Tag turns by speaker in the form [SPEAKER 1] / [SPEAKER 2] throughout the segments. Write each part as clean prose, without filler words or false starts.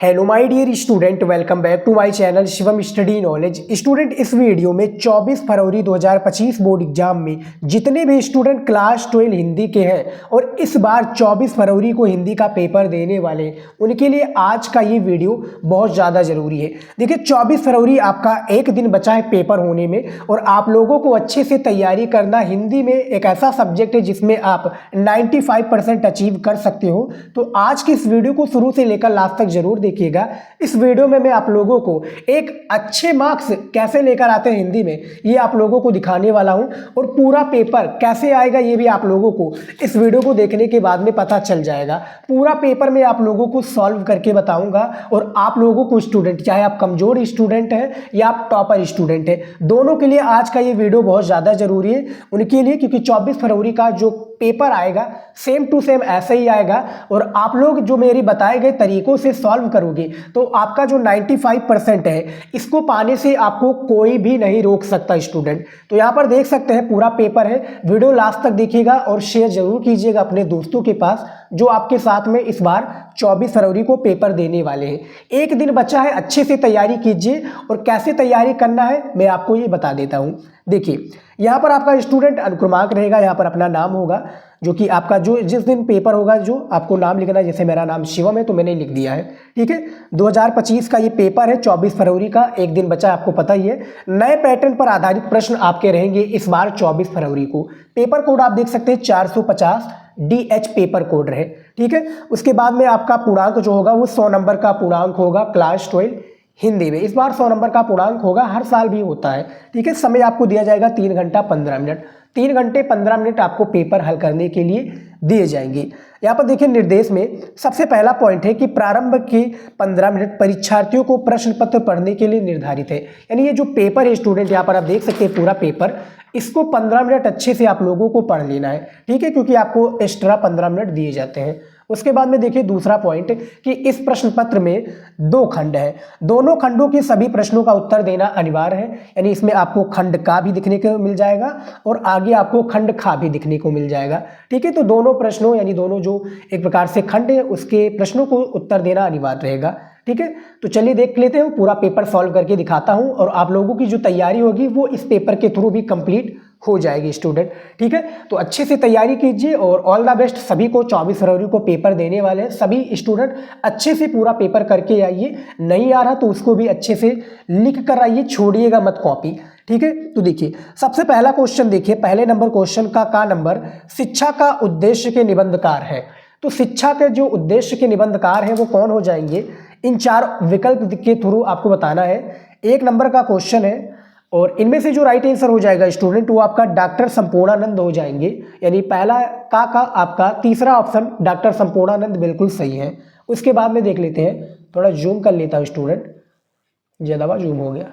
[SPEAKER 1] Hello my dear student, welcome back to my channel Shivam study knowledge. Student, इस video में 24 फरवरी 2025 board exam में जितने भी स्टूडेंट क्लास 12 हिंदी के हैं और इस बार 24 फरवरी को हिंदी का पेपर देने वाले हैं, उनके लिए आज का ये वीडियो बहुत ज़्यादा ज़रूरी है। देखिए, 24 फरवरी आपका एक दिन बचा है पेपर होने में और आप लोगों को अच्छे से तैयारी करना। हिंदी में एक ऐसा सब्जेक्ट है जिसमें आप 95% अचीव कर सकते हो। तो आज की इस वीडियो को शुरू से लेकर लास्ट तक जरूर देखिएगा। इस वीडियो में मैं आप लोगों को एक अच्छे मार्क्स कैसे लेकर आते हैं हिंदी में, ये आप लोगों को दिखाने वाला हूं और पूरा पेपर कैसे आएगा ये भी आप लोगों को इस वीडियो को देखने के बाद में पता चल जाएगा। पूरा पेपर मैं आप लोगों को सॉल्व करके बताऊंगा और आप लोगों को स्टूडेंट, चाहे आप कमजोर स्टूडेंट हैं या आप टॉपर स्टूडेंट हैं, दोनों के लिए आज का ये वीडियो बहुत ज़्यादा जरूरी है उनके लिए, क्योंकि 24 फरवरी का जो पेपर आएगा सेम टू सेम ऐसे ही आएगा और आप लोग जो मेरी बताए गए तरीकों से सॉल्व करोगे तो आपका जो 95% है इसको पाने से आपको कोई भी नहीं रोक सकता स्टूडेंट। तो यहाँ पर देख सकते हैं पूरा पेपर है, वीडियो लास्ट तक देखिएगा और शेयर जरूर कीजिएगा अपने दोस्तों के पास जो आपके साथ में इस बार 24 फरवरी को पेपर देने वाले हैं। एक दिन बचा है, अच्छे से तैयारी कीजिए और कैसे तैयारी करना है मैं आपको ये बता देता हूँ। देखिए, यहाँ पर आपका स्टूडेंट अनुक्रमांक रहेगा, यहाँ पर अपना नाम होगा जो कि आपका जो जिस दिन पेपर होगा जो आपको नाम लिखना है। जैसे मेरा नाम शिवम है तो मैंने लिख दिया है, ठीक है। 2025 का ये पेपर है, 24 फरवरी का एक दिन बचा है, आपको पता ही है। नए पैटर्न पर आधारित प्रश्न आपके रहेंगे इस बार 24 फरवरी को। पेपर कोड आप देख सकते हैं 450 DH पेपर कोड रहे, ठीक है। उसके बाद में आपका पूर्णांक जो होगा वो 100 नंबर का पूर्णांक होगा क्लास 12 हिंदी में। इस बार 100 नंबर का पूर्णांक होगा, हर साल भी होता है, ठीक है। समय आपको दिया जाएगा 3 घंटा 15 मिनट। 3 घंटे 15 मिनट आपको पेपर हल करने के लिए दिए जाएंगे। यहाँ पर देखिए, निर्देश में सबसे पहला पॉइंट है कि प्रारंभ के 15 मिनट परीक्षार्थियों को प्रश्न पत्र पढ़ने के लिए निर्धारित है। यानी ये जो पेपर है स्टूडेंट, यहाँ पर आप देख सकते हैं पूरा पेपर, इसको 15 मिनट अच्छे से आप लोगों को पढ़ लेना है, ठीक है, क्योंकि आपको एक्स्ट्रा 15 मिनट दिए जाते हैं। उसके बाद में देखिए दूसरा पॉइंट कि इस प्रश्न पत्र में 2 खंड है, दोनों खंडों के सभी प्रश्नों का उत्तर देना अनिवार्य है। यानी इसमें आपको खंड का भी दिखने को मिल जाएगा और आगे आपको खंड खा भी दिखने को मिल जाएगा, ठीक है। तो दोनों प्रश्नों यानी दोनों जो एक प्रकार से खंड है उसके प्रश्नों को उत्तर देना अनिवार्य रहेगा, ठीक है। तो चलिए देख लेते हैं, पूरा पेपर सॉल्व करके दिखाता हूं और आप लोगों की जो तैयारी होगी वो इस पेपर के थ्रू भी कंप्लीट हो जाएगी स्टूडेंट, ठीक है। तो अच्छे से तैयारी कीजिए और ऑल द बेस्ट सभी को। 24 फरवरी को पेपर देने वाले हैं सभी स्टूडेंट, अच्छे से पूरा पेपर करके आइए। नहीं आ रहा तो उसको भी अच्छे से लिख कर आइए, छोड़िएगा मत कॉपी, ठीक है। तो देखिए सबसे पहला क्वेश्चन, देखिए पहले नंबर क्वेश्चन का नंबर शिक्षा का उद्देश्य के निबंधकार है। तो शिक्षा के जो उद्देश्य के निबंधकार हैं वो कौन हो जाएंगे, इन 4 विकल्प के थ्रू आपको बताना है। 1 नंबर का क्वेश्चन है और इनमें से जो राइट आंसर हो जाएगा स्टूडेंट वो आपका डॉक्टर संपूर्णानंद हो जाएंगे। यानी पहला का आपका तीसरा ऑप्शन डॉक्टर संपूर्णानंद बिल्कुल सही है। उसके बाद में देख लेते हैं, थोड़ा जूम कर लेता हूँ स्टूडेंट, ज़्यादा जूम हो गया।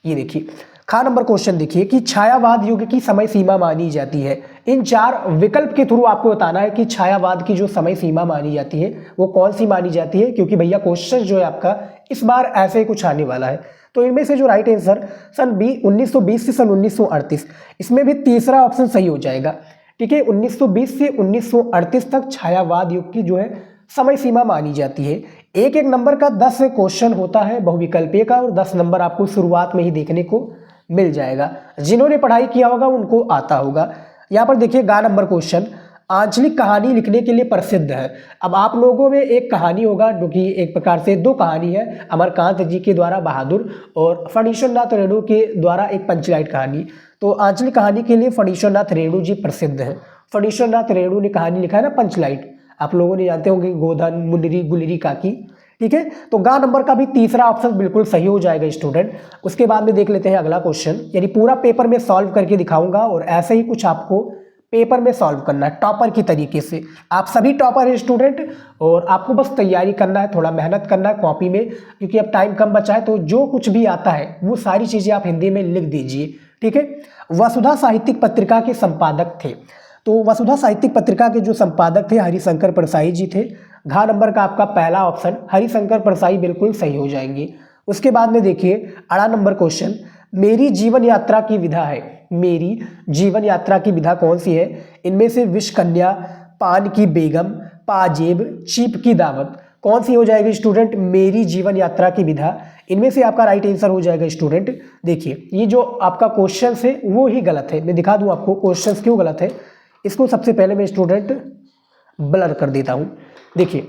[SPEAKER 1] ये देखिए खा नंबर क्वेश्चन देखिए कि छायावाद युग की समय सीमा मानी जाती है। इन 4 विकल्प के थ्रू आपको बताना है कि छायावाद की जो समय सीमा मानी जाती है वो कौन सी मानी जाती है, क्योंकि भैया क्वेश्चन जो है आपका इस बार ऐसे ही कुछ आने वाला है। तो इनमें से जो राइट आंसर सन 1920 से सन 1938, इसमें भी तीसरा ऑप्शन सही हो जाएगा, ठीक है। 1920 से 1938 तक छायावाद युग की जो है समय सीमा मानी जाती है। एक नंबर का 10 क्वेश्चन होता है बहुविकल्पीय का और 10 नंबर आपको शुरुआत में ही देखने को मिल जाएगा। जिन्होंने पढ़ाई किया होगा उनको आता होगा। यहाँ पर देखिए गा नंबर क्वेश्चन, आंचलिक कहानी लिखने के लिए प्रसिद्ध है। अब आप लोगों में एक कहानी होगा जो कि एक प्रकार से 2 कहानी है, अमरकांत जी के द्वारा बहादुर और फणीश्वर नाथ रेणु के द्वारा एक पंचलाइट कहानी। तो आंचलिक कहानी के लिए फणीश्वर नाथ रेणु जी प्रसिद्ध है। फणीश्वर नाथ रेणु ने कहानी लिखा है ना पंचलाइट, आप लोगों ने जानते होंगे, गोधन मुनरी गुलरी काकी, ठीक है। तो गा नंबर का भी तीसरा ऑप्शन बिल्कुल सही हो जाएगा स्टूडेंट। उसके बाद में देख लेते हैं अगला क्वेश्चन, यानी पूरा पेपर में सॉल्व करके दिखाऊंगा और ऐसे ही कुछ आपको पेपर में सॉल्व करना है टॉपर की तरीके से। आप सभी टॉपर हैं स्टूडेंट और आपको बस तैयारी करना है, थोड़ा मेहनत करना है कॉपी में, क्योंकि अब टाइम कम बचा है। तो जो कुछ भी आता है वो सारी चीज़ें आप हिंदी में लिख दीजिए, ठीक है। वसुधा साहित्यिक पत्रिका के संपादक थे। तो वसुधा साहित्यिक पत्रिका के जो संपादक थे हरिशंकर परसाई जी थे। घा नंबर का आपका पहला ऑप्शन हरिशंकर परसाई बिल्कुल सही हो जाएंगे। उसके बाद में देखिए अड़ा नंबर क्वेश्चन, मेरी जीवन यात्रा की विधा है। मेरी जीवन यात्रा की विधा कौन सी है, इनमें से विष कन्या, पान की बेगम, पाजेब, चीप की दावत कौन सी हो जाएगी स्टूडेंट, मेरी जीवन यात्रा की विधा। इनमें से आपका राइट आंसर हो जाएगा स्टूडेंट। देखिए ये जो आपका क्वेश्चन है वो ही गलत है, मैं दिखा दूं आपको क्वेश्चन क्यों गलत है। इसको सबसे पहले मैं स्टूडेंट ब्लर कर देता हूं। देखिए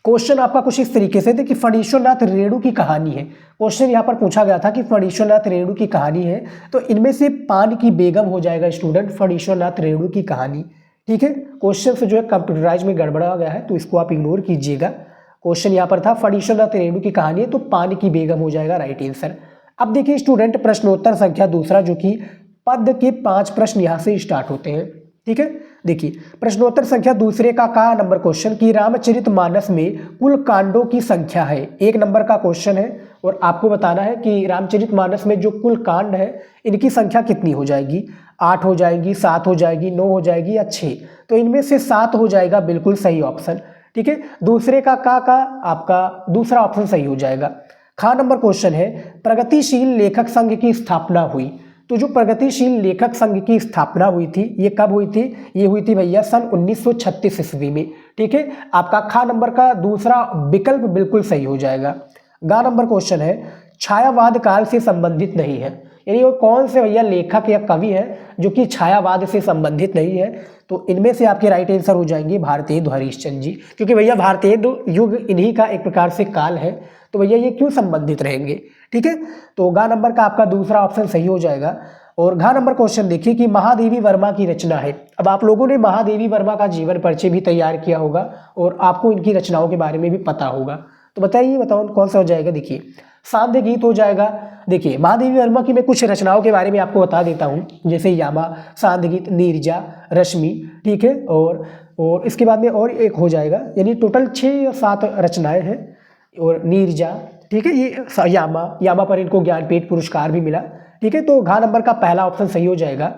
[SPEAKER 1] क्वेश्चन आपका कुछ इस तरीके से थे कि फणीश्वरनाथ रेणु की कहानी है। क्वेश्चन यहाँ पर पूछा गया था कि फणीश्वरनाथ रेणु की कहानी है, तो इनमें से पान की बेगम हो जाएगा स्टूडेंट फणीश्वरनाथ रेणु की कहानी। ठीक है, क्वेश्चन से जो है कंप्यूटराइज में गड़बड़ा गया है, तो इसको आप इग्नोर कीजिएगा। क्वेश्चन यहाँ पर था फणीश्वरनाथ रेणु की कहानी है, तो पान की बेगम हो जाएगा राइट आंसर। अब देखिए स्टूडेंट प्रश्नोत्तर संख्या दूसरा, जो कि पद के 5 प्रश्न यहाँ से स्टार्ट होते हैं। ठीक है, देखिए प्रश्नोत्तर संख्या दूसरे का नंबर क्वेश्चन कि रामचरितमानस में कुल कांडों की संख्या है। 1 नंबर का क्वेश्चन है और आपको बताना है कि रामचरितमानस में जो कुल कांड है इनकी संख्या कितनी हो जाएगी, 8 हो जाएगी, 7 हो जाएगी, 9 हो जाएगी या 6। तो इनमें से 7 हो जाएगा बिल्कुल सही ऑप्शन। ठीक है, दूसरे का आपका दूसरा ऑप्शन सही हो जाएगा। खा नंबर क्वेश्चन है प्रगतिशील लेखक संघ की स्थापना हुई। तो जो प्रगतिशील लेखक संघ की स्थापना हुई थी ये कब हुई थी, ये हुई थी भैया सन 1936 ईस्वी में। ठीक है, आपका खा नंबर का दूसरा विकल्प बिल्कुल सही हो जाएगा। गा नंबर क्वेश्चन है छायावाद काल से संबंधित नहीं है, यानी वो कौन से भैया लेखक या कवि है जो कि छायावाद से संबंधित नहीं है। तो इनमें से आपके राइट आंसर हो जाएंगे भारतेंदु हरिश्चंद्र जी, क्योंकि भैया भारतेंदु युग इन्हीं का एक प्रकार से काल है, तो भैया ये क्यों संबंधित रहेंगे। ठीक है, तो गा नंबर का आपका दूसरा ऑप्शन सही हो जाएगा। और घा नंबर क्वेश्चन देखिए कि महादेवी वर्मा की रचना है। अब आप लोगों ने महादेवी वर्मा का जीवन परिचय भी तैयार किया होगा और आपको इनकी रचनाओं के बारे में भी पता होगा, तो बताइए बताओ कौन सा हो जाएगा। देखिए सांध्य गीत हो जाएगा। देखिए महादेवी वर्मा की मैं कुछ रचनाओं के बारे में आपको बता देता हूँ, जैसे यामा, सांध्य गीत, नीरजा, रश्मि। ठीक है, और इसके बाद में और एक हो जाएगा, यानी टोटल 6 या 7 रचनाएं हैं और नीरजा। ठीक है, ये यामा पर इनको ज्ञानपीठ पुरस्कार भी मिला। ठीक है, तो घा नंबर का पहला ऑप्शन सही हो जाएगा।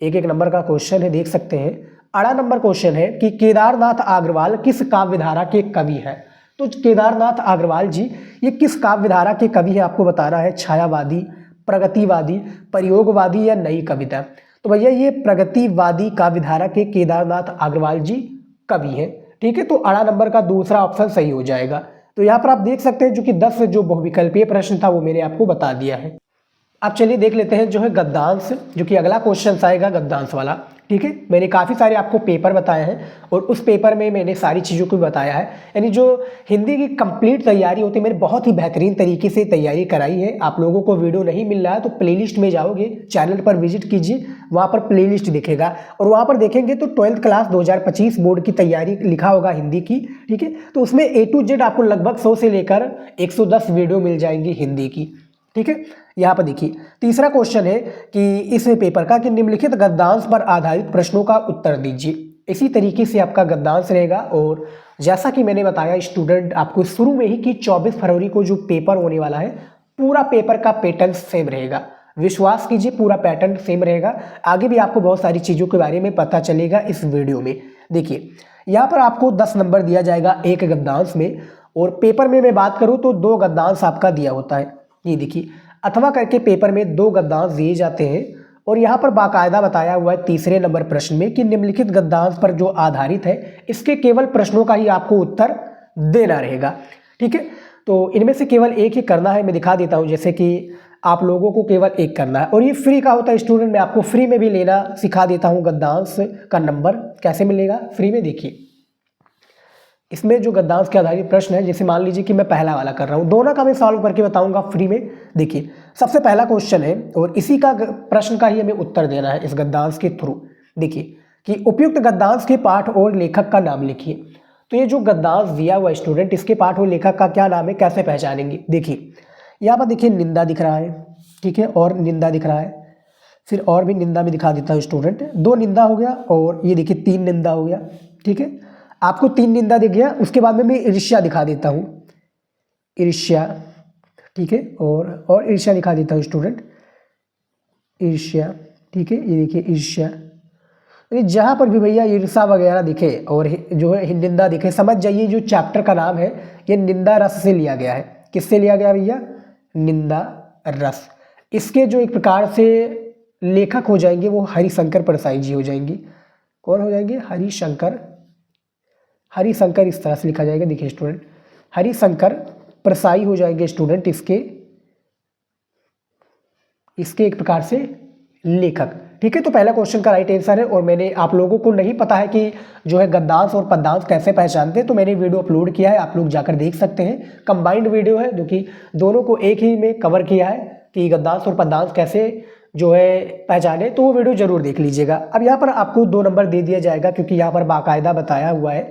[SPEAKER 1] एक एक नंबर का क्वेश्चन है, देख सकते हैं। अड़ा नंबर क्वेश्चन है कि केदारनाथ अग्रवाल किस काव्य धारा के कवि है। तो केदारनाथ अग्रवाल जी ये किस काव्य धारा के कवि है आपको बताना है। छायावादी, प्रगतिवादी, प्रयोगवादी या नई कविता। तो भैया ये प्रगतिवादी काव्य धारा के केदारनाथ अग्रवाल जी कवि हैं। ठीक है, तो अड़ा नंबर का दूसरा ऑप्शन सही हो जाएगा। तो यहाँ पर आप देख सकते हैं जो कि 10 जो बहुविकल्पीय प्रश्न था वो मैंने आपको बता दिया है। अब चलिए देख लेते हैं जो है गद्यांश, जो कि अगला क्वेश्चन आएगा गद्यांश वाला। ठीक है, मैंने काफ़ी सारे आपको पेपर बताए हैं और उस पेपर में मैंने सारी चीज़ों को बताया है, यानी जो हिंदी की कंप्लीट तैयारी होती है मैंने बहुत ही बेहतरीन तरीके से तैयारी कराई है। आप लोगों को वीडियो नहीं मिल रहा है तो प्लेलिस्ट में जाओगे, चैनल पर विजिट कीजिए, वहाँ पर प्लेलिस्ट दिखेगा और वहाँ पर देखेंगे तो 12th क्लास 2025 बोर्ड की तैयारी लिखा होगा हिंदी की। ठीक है, तो उसमें A to Z आपको लगभग 100 से लेकर 110 वीडियो मिल जाएंगी हिंदी की। ठीक है, यहाँ पर देखिए तीसरा क्वेश्चन है कि इस पेपर का कि निम्नलिखित गद्यांश पर आधारित प्रश्नों का उत्तर दीजिए। इसी तरीके से आपका गद्यांश रहेगा और जैसा कि मैंने बताया स्टूडेंट आपको शुरू में ही कि 24 फरवरी को जो पेपर होने वाला है पूरा पेपर का पैटर्न सेम रहेगा। विश्वास कीजिए पूरा पैटर्न सेम रहेगा। आगे भी आपको बहुत सारी चीज़ों के बारे में पता चलेगा इस वीडियो में। देखिए यहाँ पर आपको 10 नंबर दिया जाएगा एक गद्यांश में, और पेपर में मैं बात करूँ तो 2 गद्यांश आपका दिया होता है। ये देखिए अथवा करके पेपर में 2 गद्यांश दिए जाते हैं और यहाँ पर बाकायदा बताया हुआ है तीसरे नंबर प्रश्न में कि निम्नलिखित गद्यांश पर जो आधारित है इसके केवल प्रश्नों का ही आपको उत्तर देना रहेगा। ठीक है, तो इनमें से केवल एक ही करना है, मैं दिखा देता हूँ। जैसे कि आप लोगों को केवल एक करना है और ये फ्री का होता है स्टूडेंट, मैं आपको फ्री में भी लेना सिखा देता हूँ। गद्यांश का नंबर कैसे मिलेगा फ्री में, देखिए इसमें जो गद्यांश के आधारित प्रश्न है, जैसे मान लीजिए कि मैं पहला वाला कर रहा हूँ, दोनों का मैं सॉल्व करके बताऊंगा फ्री में। देखिए सबसे पहला क्वेश्चन है और इसी का प्रश्न का ही हमें उत्तर देना है इस गद्यांश के थ्रू। देखिए कि उपयुक्त गद्यांश के पाठ और लेखक का नाम लिखिए। तो ये जो गद्यांश दिया हुआ स्टूडेंट, इसके पाठ और लेखक का क्या नाम है, कैसे पहचानेंगे। देखिए यहाँ पर देखिए निंदा दिख रहा है, ठीक है, और निंदा दिख रहा है, फिर और भी निंदा में दिखा देता हूँ स्टूडेंट। 2 निंदा हो गया और ये देखिए 3 निंदा हो गया। ठीक है, आपको 3 निंदा दिख गया। उसके बाद में मैं ईर्ष्या दिखा देता हूँ, ईर्ष्या। ठीक है, और ईर्ष्या दिखा देता हूँ स्टूडेंट, ईर्ष्या। ठीक है, ये देखिए ईर्ष्या। जहाँ पर भी भैया ईर्ष्या वगैरह दिखे और जो है निंदा दिखे, समझ जाइए जो चैप्टर का नाम है ये निंदा रस से लिया गया है। किससे लिया गया भैया, निंदा रस। इसके जो एक प्रकार से लेखक हो जाएंगे वो हरिशंकर परसाई जी हो जाएंगे। कौन हो जाएंगे, हरिशंकर, इस तरह से लिखा जाएगा। देखिए स्टूडेंट हरिशंकर प्रसाई हो जाएंगे स्टूडेंट इसके एक प्रकार से लेखक। ठीक है, तो पहला क्वेश्चन का राइट आंसर है। और मैंने आप लोगों को नहीं पता है कि जो है गद्यांश और पद्यांश कैसे पहचानते हैं, तो मैंने वीडियो अपलोड किया है, आप लोग जाकर देख सकते हैं। कंबाइंड वीडियो है जो कि दोनों को एक ही में कवर किया है कि गद्यांश और पद्यांश कैसे जो है पहचाने, तो वो वीडियो जरूर देख लीजिएगा। अब यहाँ पर आपको 2 नंबर दे दिया जाएगा क्योंकि यहाँ पर बाकायदा बताया हुआ है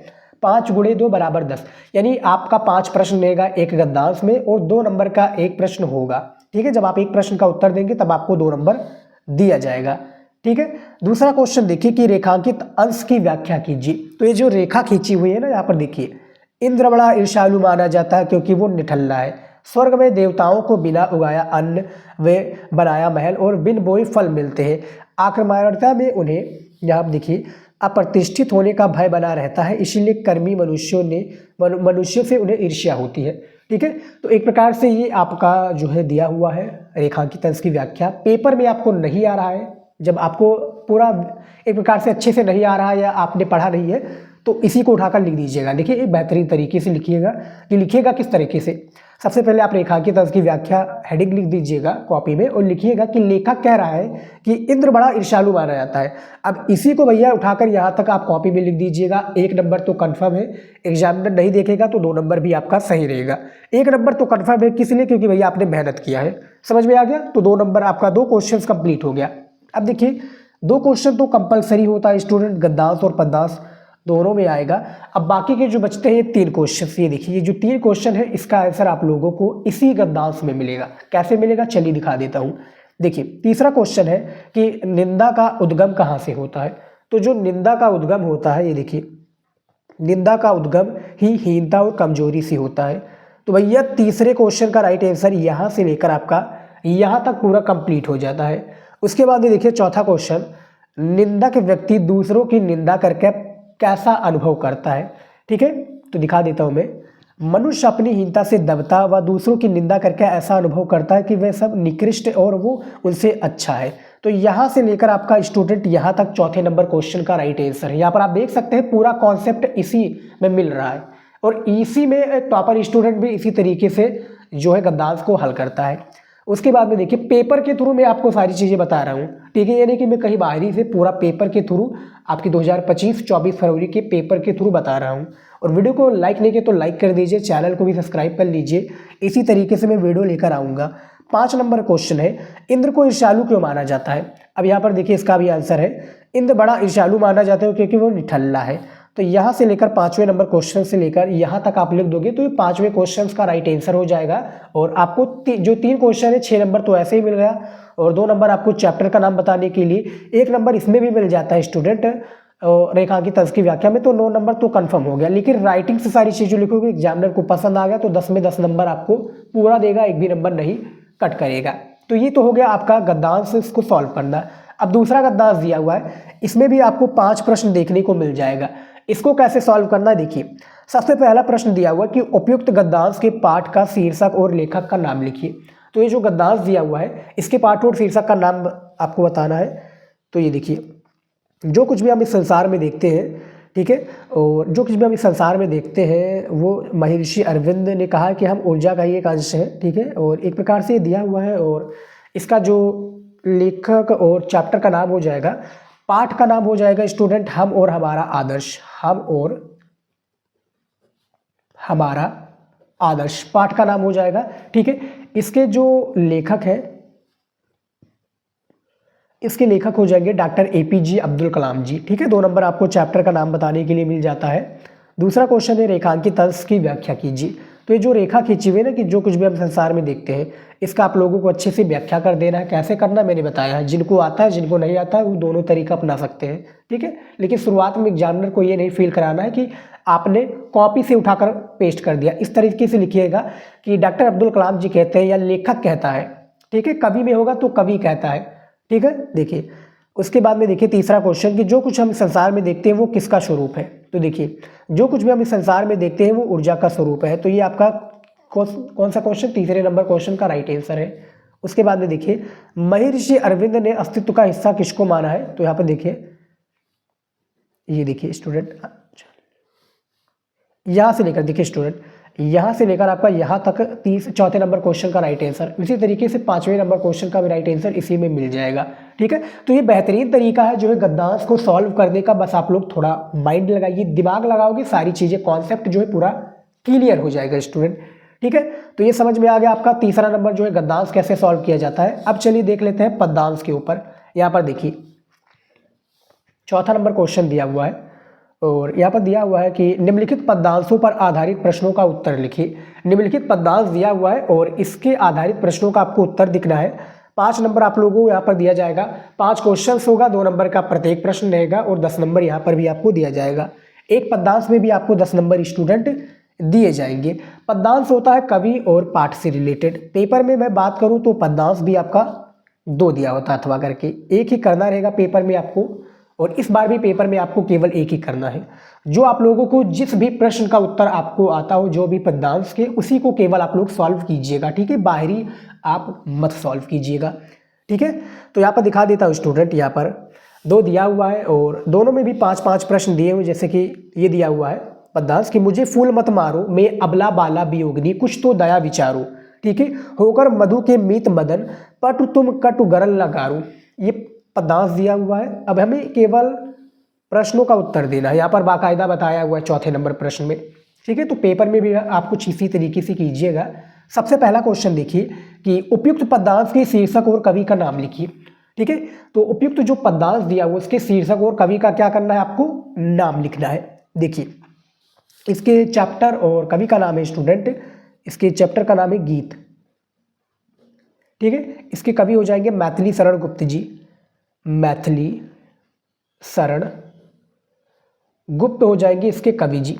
[SPEAKER 1] 5 × 2 = 10, यानी आपका 5 प्रश्न लेगा एक गद्यांश में और 2 नंबर का एक प्रश्न होगा। ठीक है, जब आप एक प्रश्न का उत्तर देंगे तब आपको 2 नंबर दिया जाएगा। ठीक है, दूसरा क्वेश्चन देखिए कि रेखांकित अंश की व्याख्या कीजिए। तो ये जो रेखा खींची हुई है ना, यहाँ पर देखिए, इंद्र बड़ा ईर्ष्यालु माना जाता है क्योंकि वो निठल्ला है। स्वर्ग में देवताओं को बिना उगाया अन्न वे बनाया महल और बिन बोए फल मिलते हैं। आक्रमणता में उन्हें, यहाँ देखिए, अप्रतिष्ठित होने का भय बना रहता है, इसीलिए कर्मी मनुष्यों से उन्हें ईर्ष्या होती है। ठीक है, तो एक प्रकार से ये आपका जो है दिया हुआ है रेखांकित अंश की व्याख्या। पेपर में आपको नहीं आ रहा है, जब आपको पूरा एक प्रकार से अच्छे से नहीं आ रहा है या आपने पढ़ा नहीं है तो इसी को उठाकर लिख दीजिएगा। देखिए, एक बेहतरीन तरीके से लिखिएगा। कि लिखिएगा किस तरीके से, सबसे पहले आप रेखांकित अंश की व्याख्या हेडिंग लिख दीजिएगा कॉपी में और लिखिएगा कि लेखक कह रहा है कि इंद्र बड़ा ईर्ष्यालु माना जाता है। अब इसी को भैया उठाकर यहाँ तक आप कॉपी में लिख दीजिएगा। 1 नंबर तो कन्फर्म है, एग्जामिनर नहीं देखेगा तो 2 नंबर भी आपका सही रहेगा। 1 नंबर तो कन्फर्म है, किस लिए? क्योंकि भैया आपने मेहनत किया है। समझ में आ गया? तो 2 नंबर आपका, 2 क्वेश्चन कंप्लीट हो गया। अब देखिए, 2 क्वेश्चन तो कंपलसरी होता है स्टूडेंट, गद्यांश और पद्यांश दोनों में आएगा। अब बाकी के जो बचते हैं 3 क्वेश्चन, ये देखिए, ये जो 3 क्वेश्चन है इसका आंसर आप लोगों को इसी गद्यांश में मिलेगा। कैसे मिलेगा चलिए दिखा देता हूँ। देखिए, तीसरा क्वेश्चन है कि निंदा का उद्गम कहाँ से होता है। तो जो निंदा का उद्गम होता है, ये देखिए, निंदा का उद्गम ही हीनता और कमजोरी से होता है। तो भैया तीसरे क्वेश्चन का राइट आंसर यहाँ से लेकर आपका यहाँ तक पूरा कंप्लीट हो जाता है। उसके बाद ये देखिए, चौथा क्वेश्चन, निंदक व्यक्ति दूसरों की निंदा करके कैसा अनुभव करता है। ठीक है, तो दिखा देता हूं मैं। मनुष्य अपनी हीनता से दबता व दूसरों की निंदा करके ऐसा अनुभव करता है कि वह सब निकृष्ट और वो उनसे अच्छा है। तो यहाँ से लेकर आपका स्टूडेंट यहाँ तक चौथे नंबर क्वेश्चन का राइट आंसर है। यहाँ पर आप देख सकते हैं पूरा कॉन्सेप्ट इसी में मिल रहा है और इसी में टॉपर स्टूडेंट भी इसी तरीके से जो है गद्यांश को हल करता है। उसके बाद में देखिए, पेपर के थ्रू मैं आपको सारी चीज़ें बता रहा हूँ। ठीक है, यानी कि मैं कहीं बाहरी से, पूरा पेपर के थ्रू आपकी 2025-24 फरवरी के पेपर के थ्रू बता रहा हूँ। और वीडियो को लाइक नहीं किया तो लाइक कर दीजिए, चैनल को भी सब्सक्राइब कर लीजिए। इसी तरीके से मैं वीडियो लेकर आऊँगा। 5 नंबर क्वेश्चन है, इंद्र को ईर्ष्यालु क्यों माना जाता है। अब यहाँ पर देखिए, इसका भी आंसर है, इंद्र बड़ा ईर्ष्यालु माना जाता है क्योंकि वो निठल्ला है। तो यहाँ से लेकर 5वें नंबर क्वेश्चन से लेकर यहाँ तक आप लिख दोगे तो ये 5वें क्वेश्चन का राइट आंसर हो जाएगा। और आपको जो 3 क्वेश्चन है 6 नंबर तो ऐसे ही मिल गया और 2 नंबर आपको चैप्टर का नाम बताने के लिए, 1 नंबर इसमें भी मिल जाता है स्टूडेंट रेखांकित अंश की व्याख्या में, तो 9 नंबर तो कंफर्म हो गया। लेकिन राइटिंग से सारी चीज़ें लिखोगे, एग्जामिनर को पसंद आ गया तो 10 में 10 नंबर आपको पूरा देगा, 1 भी नंबर नहीं कट करेगा। तो ये तो हो गया आपका गद्यांश, इसको सॉल्व करना। अब दूसरा गद्यांश दिया हुआ है, इसमें भी आपको 5 प्रश्न देखने को मिल जाएगा। इसको कैसे सॉल्व करना है, देखिए, सबसे पहला प्रश्न दिया हुआ है कि उपयुक्त गद्यांश के पाठ का शीर्षक और लेखक का नाम लिखिए। तो ये जो गद्यांश दिया हुआ है इसके पाठ और शीर्षक का नाम आपको बताना है। तो ये देखिए, जो कुछ भी हम इस संसार में देखते हैं, ठीक है, और जो कुछ भी हम इस संसार में देखते हैं वो महर्षि अरविंद ने कहा कि हम ऊर्जा का ही एक अंश है। ठीक है, और एक प्रकार से दिया हुआ है और इसका जो लेखक और चैप्टर का नाम हो जाएगा, पाठ का नाम हो जाएगा स्टूडेंट हम और हमारा आदर्श। हम और हमारा आदर्श पाठ का नाम हो जाएगा। ठीक है, इसके जो लेखक है, इसके लेखक हो जाएंगे डॉक्टर APJ अब्दुल कलाम जी। ठीक है, 2 नंबर आपको चैप्टर का नाम बताने के लिए मिल जाता है। दूसरा क्वेश्चन है रेखांकित अंश की व्याख्या कीजिए। तो ये जो रेखा खींची हुई है ना कि जो कुछ भी हम संसार में देखते हैं, इसका आप लोगों को अच्छे से व्याख्या कर देना है। कैसे करना मैंने बताया है, जिनको आता है जिनको नहीं आता है वो दोनों तरीका अपना सकते हैं। ठीक है, लेकिन शुरुआत में एग्जामिनर को ये नहीं फील कराना है कि आपने कॉपी से उठाकर पेस्ट कर दिया। इस तरीके से लिखिएगा कि डॉक्टर अब्दुल कलाम जी कहते हैं या लेखक कहता है। ठीक है, कवि में होगा तो कवि कहता है। ठीक है, देखिए, उसके बाद में देखिए तीसरा क्वेश्चन कि जो कुछ हम संसार में देखते हैं वो किसका स्वरूप है। तो देखिए, जो कुछ भी हम इस संसार में देखते हैं वो ऊर्जा का स्वरूप है। तो ये आपका कौन सा क्वेश्चन, तीसरे नंबर क्वेश्चन का राइट आंसर है। उसके बाद में देखिए, महर्षि अरविंद ने अस्तित्व का हिस्सा किसको माना है। तो यहाँ पर देखिए, ये देखिए स्टूडेंट, यहाँ से लेकर देखिए स्टूडेंट, यहाँ से लेकर आपका यहाँ तक चौथे नंबर क्वेश्चन का राइट आंसर, इसी तरीके से 5वें नंबर क्वेश्चन का भी राइट आंसर इसी में मिल जाएगा। ठीक है, तो ये बेहतरीन तरीका है जो है गद्यांश को सॉल्व करने का। बस आप लोग थोड़ा माइंड लगाइए, दिमाग लगाओगे, सारी चीज़ें कॉन्सेप्ट जो है पूरा क्लियर हो जाएगा स्टूडेंट। ठीक है, तो ये समझ में आ गया आपका तीसरा नंबर जो है गद्यांश कैसे सॉल्व किया जाता है। अब चलिए देख लेते हैं पद्यांश के ऊपर। यहाँ पर देखिए चौथा नंबर क्वेश्चन दिया हुआ है और यहाँ पर दिया हुआ है कि निम्नलिखित पद्यांशों पर आधारित प्रश्नों का उत्तर लिखिए। निम्नलिखित पद्यांश दिया हुआ है और इसके आधारित प्रश्नों का आपको उत्तर दिखना है। 5 नंबर आप लोगों को यहाँ पर दिया जाएगा, 5 क्वेश्चन होगा, 2 नंबर का प्रत्येक प्रश्न रहेगा और 10 नंबर यहाँ पर भी आपको दिया जाएगा। एक पद्यांश में भी आपको 10 नंबर स्टूडेंट दिए जाएंगे। पद्यांश होता है कवि और पाठ से रिलेटेड। पेपर में मैं बात करूँ तो पद्यांश भी आपका 2 दिया होता है अथवा करके, एक ही करना रहेगा पेपर में आपको, और इस बार भी पेपर में आपको केवल एक ही करना है। जो आप लोगों को जिस भी प्रश्न का उत्तर आपको आता हो, जो भी पद्यांश के, उसी को केवल आप लोग सॉल्व कीजिएगा। ठीक है, बाहरी आप मत सॉल्व कीजिएगा। ठीक है, तो यहाँ पर दिखा देता हूँ स्टूडेंट, यहाँ पर 2 दिया हुआ है और दोनों में भी 5-5 प्रश्न दिए हुए। जैसे कि ये दिया हुआ है पद्यांश कि मुझे फूल मत मारो, मैं अबला बाला वियोगिनी, कुछ तो दया विचारो। ठीक है, होकर मधु के मीत मदन, पटु तुम कटु गरल लगारो। ये पद्यांश दिया हुआ है। अब हमें केवल प्रश्नों का उत्तर देना है, यहाँ पर बाकायदा बताया हुआ है चौथे नंबर प्रश्न में। ठीक है, तो पेपर में भी आप कुछ इसी तरीके से कीजिएगा। सबसे पहला क्वेश्चन देखिए कि उपयुक्त पद्यांश के शीर्षक और कवि का नाम लिखिए। ठीक है, तो उपयुक्त जो पद्यांश दिया हुआ उसके शीर्षक और कवि का क्या करना है, आपको नाम लिखना है। देखिए इसके चैप्टर और कवि का नाम है स्टूडेंट, इसके चैप्टर का नाम है गीत। ठीक है, इसके कवि हो जाएंगे मैथिली शरण गुप्त जी, मैथिली शरण गुप्त हो जाएंगे इसके कवि जी।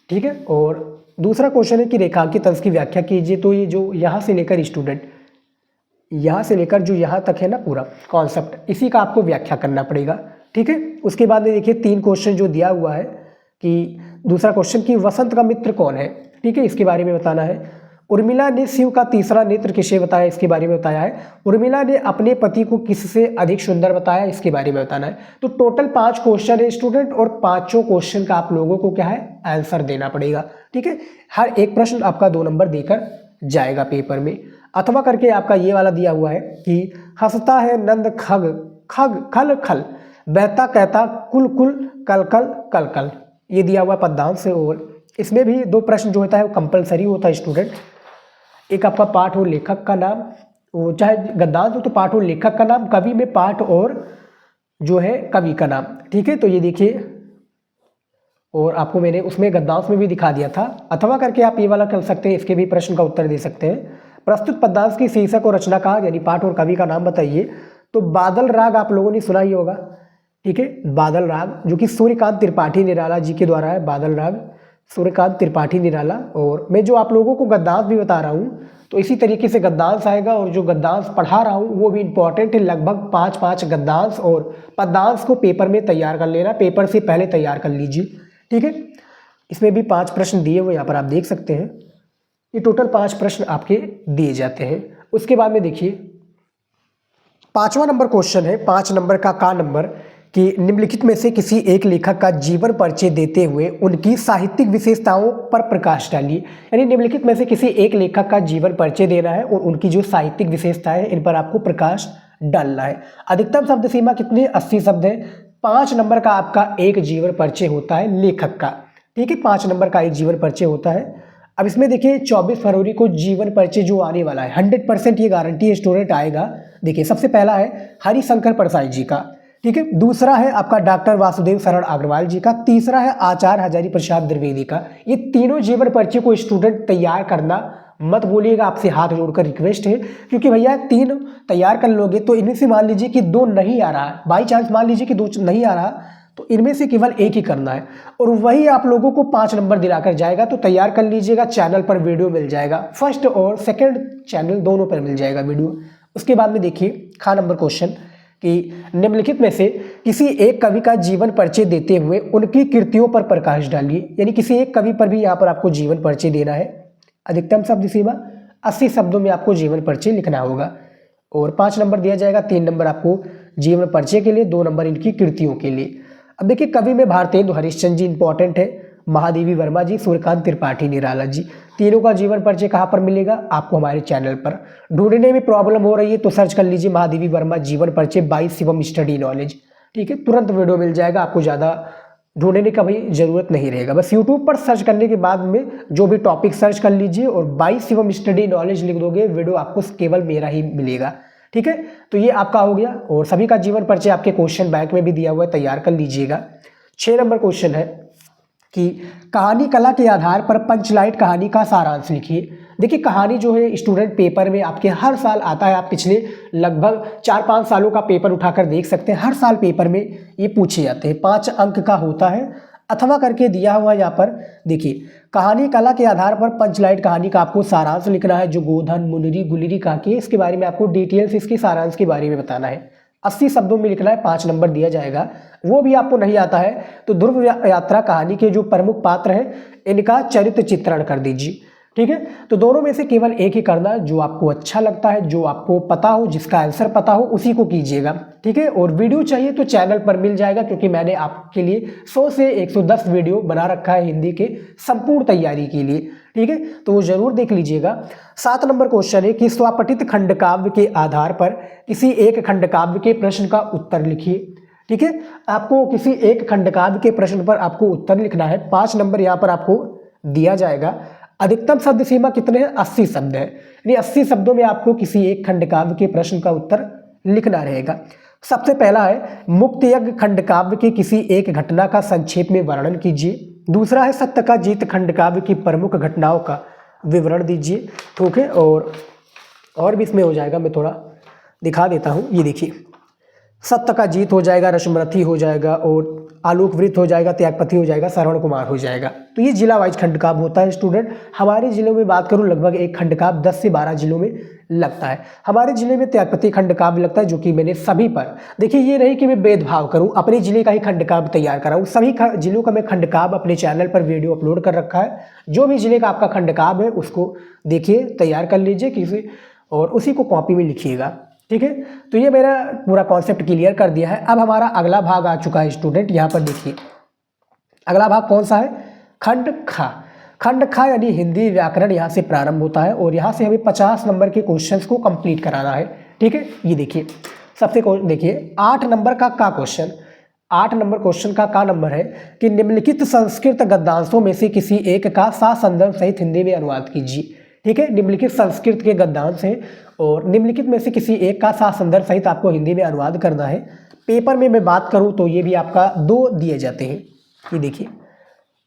[SPEAKER 1] ठीक है, और दूसरा क्वेश्चन है कि रेखांकित अंश की व्याख्या कीजिए। तो ये जो यहाँ से लेकर स्टूडेंट यहाँ से लेकर जो यहाँ तक है ना पूरा कॉन्सेप्ट, इसी का आपको व्याख्या करना पड़ेगा। ठीक है, उसके बाद में देखिए 3 क्वेश्चन जो दिया हुआ है कि दूसरा क्वेश्चन कि वसंत का मित्र कौन है। ठीक है, इसके बारे में बताना है। उर्मिला ने शिव का तीसरा नेत्र किसे बताया, इसके बारे में बताया है। उर्मिला ने अपने पति को किससे अधिक सुंदर बताया, इसके बारे में बताना है। तो टोटल 5 क्वेश्चन है स्टूडेंट और 5 क्वेश्चन का आप लोगों को क्या है आंसर देना पड़ेगा। ठीक है, हर एक प्रश्न आपका 2 नंबर देकर जाएगा पेपर में। अथवा करके आपका ये वाला दिया हुआ है कि हंसता है नंद खग खग खल खल, बहता कहता कुल कुल कल कल कल कल, ये दिया हुआ पद्यांश है। और इसमें भी 2 प्रश्न जो होता है वो कंपलसरी होता है स्टूडेंट। एक आपका पाठ और लेखक का नाम, वो चाहे गद्यांश हो तो पाठ और लेखक का नाम, कवि में पाठ और जो है कवि का नाम। ठीक है, तो ये देखिए, और आपको मैंने उसमें गद्यांश में भी दिखा दिया था। अथवा करके आप ये वाला कर सकते हैं, इसके भी प्रश्न का उत्तर दे सकते हैं। प्रस्तुत पद्यांश की शीर्षक और रचनाकार यानी पाठ और कवि का नाम बताइए। तो बादल राग आप लोगों ने सुना ही होगा। ठीक है, बादल राग जो कि सूर्यकांत त्रिपाठी निराला जी के द्वारा है, बादल राग सूर्यकांत त्रिपाठी निराला। और मैं जो आप लोगों को गद्यांश भी बता रहा हूँ तो इसी तरीके से गद्यांश आएगा, और जो गद्यांश पढ़ा रहा हूँ वो भी इंपॉर्टेंट है। लगभग 5-5 गद्यांश और पद्यांश को पेपर में तैयार कर लेना, पेपर से पहले तैयार कर लीजिए। ठीक है, इसमें भी 5 प्रश्न दिए हुए यहाँ पर आप देख सकते हैं। ये टोटल 5 प्रश्न आपके दिए जाते हैं। उसके बाद में देखिए 5वां नंबर क्वेश्चन है, 5 नंबर का नंबर कि निम्नलिखित में से किसी एक लेखक का जीवन परिचय देते हुए उनकी साहित्यिक विशेषताओं पर प्रकाश डालिए। यानी निम्नलिखित में से किसी एक लेखक का जीवन परिचय देना है और उनकी जो साहित्यिक विशेषताएं इन पर आपको प्रकाश डालना है। अधिकतम शब्द सीमा कितनी, 80 शब्द है। 5 नंबर का आपका एक जीवन परिचय होता है लेखक का। ठीक है, 5 नंबर का एक जीवन परिचय होता है। अब इसमें देखिए 24 फरवरी को जीवन परिचय जो आने वाला है 100% ये गारंटी है स्टूडेंट आएगा। देखिए सबसे पहला है हरिशंकर परसाई जी का। ठीक है, दूसरा है आपका डॉक्टर वासुदेव शरण अग्रवाल जी का, तीसरा है आचार्य हजारी प्रसाद द्विवेदी का। ये तीनों जीवन परिचय को स्टूडेंट तैयार करना मत भूलिएगा, आपसे हाथ जोड़कर रिक्वेस्ट है। क्योंकि भैया 3 तैयार कर लोगे तो इनमें से मान लीजिए कि 2 नहीं आ रहा, बाई चांस मान लीजिए कि 2 नहीं आ रहा, तो इनमें से केवल एक ही करना है और वही आप लोगों को 5 नंबर दिलाकर जाएगा। तो तैयार कर लीजिएगा, चैनल पर वीडियो मिल जाएगा, फर्स्ट और सेकंड चैनल दोनों पर मिल जाएगा वीडियो। उसके बाद में देखिए खा नंबर क्वेश्चन कि निम्नलिखित में से किसी एक कवि का जीवन परिचय देते हुए उनकी कृतियों पर प्रकाश डालिए। यानी किसी एक कवि पर भी यहाँ पर आपको जीवन परिचय देना है। अधिकतम शब्द सीमा 80 शब्दों में आपको जीवन परिचय लिखना होगा और 5 नंबर दिया जाएगा, 3 नंबर आपको जीवन परिचय के लिए, 2 नंबर इनकी कृतियों के लिए। अब देखिए कवि में भारतेंदु हरिश्चंद्र जी इंपॉर्टेंट है, महादेवी वर्मा जी, सूर्यकांत त्रिपाठी निराला जी। तीनों का जीवन परिचय कहाँ पर मिलेगा? आपको हमारे चैनल पर। ढूंढने में प्रॉब्लम हो रही है तो सर्च कर लीजिए महादेवी वर्मा जीवन परिचय बाय शिवम स्टडी नॉलेज, ठीक है, तुरंत वीडियो मिल जाएगा, आपको ज़्यादा ढूंढने का भाई जरूरत नहीं रहेगा। बस यूट्यूब पर सर्च करने के बाद में जो भी टॉपिक सर्च कर लीजिए और बाय शिवम स्टडी नॉलेज लिख दोगे, वीडियो आपको केवल मेरा ही मिलेगा, ठीक है। तो ये आपका हो गया। और सभी का जीवन परिचय आपके क्वेश्चन बैंक में भी दिया हुआ है, तैयार कर लीजिएगा। 6 नंबर क्वेश्चन है कि कहानी कला के आधार पर पंचलाइट कहानी का सारांश लिखिए। देखिए कहानी जो है स्टूडेंट पेपर में आपके हर साल आता है, आप पिछले लगभग 4-5 सालों का पेपर उठाकर देख सकते हैं, हर साल पेपर में ये पूछे जाते हैं, 5 अंक का होता है। अथवा करके दिया हुआ यहाँ पर देखिए, कहानी कला के आधार पर पंचलाइट कहानी का आपको सारांश लिखना है। जो गोधन मुनरी गुलरी काकी, इसके बारे में आपको डिटेल्स इसके सारांश के बारे में बताना है। 80 शब्दों में लिखना है, 5 नंबर दिया जाएगा। वो भी आपको नहीं आता है तो ध्रुव यात्रा कहानी के जो प्रमुख पात्र हैं इनका चरित्र चित्रण कर दीजिए, ठीक है। तो दोनों में से केवल एक ही करना है, जो आपको अच्छा लगता है, जो आपको पता हो, जिसका आंसर पता हो उसी को कीजिएगा, ठीक है। और वीडियो चाहिए तो चैनल पर मिल जाएगा, क्योंकि मैंने आपके लिए 100 से 110 वीडियो बना रखा है हिंदी के संपूर्ण तैयारी के लिए, ठीक है, तो वो जरूर देख लीजिएगा। 7 नंबर क्वेश्चन है कि स्वपठित खंडकाव्य के आधार पर किसी एक खंडकाव्य के प्रश्न का उत्तर लिखिए, ठीक है। आपको किसी एक खंडकाव्य के प्रश्न पर आपको उत्तर लिखना है। 5 नंबर यहाँ पर आपको दिया जाएगा। अधिकतम शब्द सीमा कितने हैं? 80 शब्द है, यानी 80 शब्दों में आपको किसी एक खंडकाव्य के प्रश्न का उत्तर लिखना रहेगा। सबसे पहला है मुक्तयज्ञ खंडकाव्य के किसी एक घटना का संक्षेप में वर्णन कीजिए। दूसरा है सत्य का जीत खंडकाव्य की प्रमुख घटनाओं का विवरण दीजिए, ठीक है। और भी इसमें हो जाएगा, मैं थोड़ा दिखा देता हूँ। ये देखिए, सत्य का जीत हो जाएगा, रश्मरथी हो जाएगा, और आलोकवृत हो जाएगा, त्यागपति हो जाएगा, श्रवण कुमार हो जाएगा। तो ये जिला वाइज खंडकाव्य होता है स्टूडेंट। हमारे जिले में बात करूँ, लगभग एक खंडकाव्य 10 से 12 जिलों में लगता है। हमारे जिले में त्यागपति खंडकाव्य लगता है, जो कि मैंने सभी पर, देखिए ये नहीं कि मैं भेदभाव करूं, अपने जिले का ही खंडकाव्य तैयार कराऊं। सभी जिलों का मैं खंडकाव्य अपने चैनल पर वीडियो अपलोड कर रखा है। जो भी जिले का आपका खंडकाव्य है उसको देखिए, तैयार कर लीजिए किसी, और उसी को कॉपी में लिखिएगा, ठीक है। तो ये मेरा पूरा कॉन्सेप्ट क्लियर कर दिया है। अब हमारा अगला भाग आ चुका है स्टूडेंट। यहाँ पर देखिए अगला भाग कौन सा है? खंड खा। खंड खा यानी हिंदी व्याकरण यहाँ से प्रारंभ होता है, और यहाँ से हमें 50 नंबर के क्वेश्चंस को कंप्लीट कराना है, ठीक है। ये देखिए सबसे देखिए 8 नंबर का क्वेश्चन, 8 नंबर क्वेश्चन का नंबर है कि निम्नलिखित संस्कृत गद्यांशों में से किसी एक का संदर्भ सहित हिंदी में अनुवाद कीजिए, ठीक है। निम्नलिखित संस्कृत के गद्यांश हैं और निम्नलिखित में से किसी एक का संदर्भ सहित आपको हिंदी में अनुवाद करना है। पेपर में मैं बात करूं तो ये भी आपका 2 दिए जाते हैं, ये देखिए,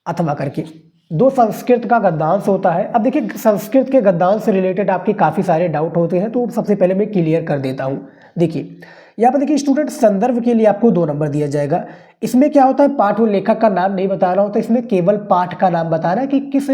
[SPEAKER 1] अथवा करके 2 संस्कृत का गद्यांश होता है। अब देखिए संस्कृत के गद्यांश से रिलेटेड आपके काफ़ी सारे डाउट होते हैं, तो सबसे पहले मैं क्लियर कर देता हूँ। देखिए यहाँ पर देखिए स्टूडेंट, संदर्भ के लिए आपको 2 नंबर दिया जाएगा। इसमें क्या होता है, पाठ और लेखक का नाम नहीं बताना होता, इसमें केवल पाठ का नाम बताना है कि किस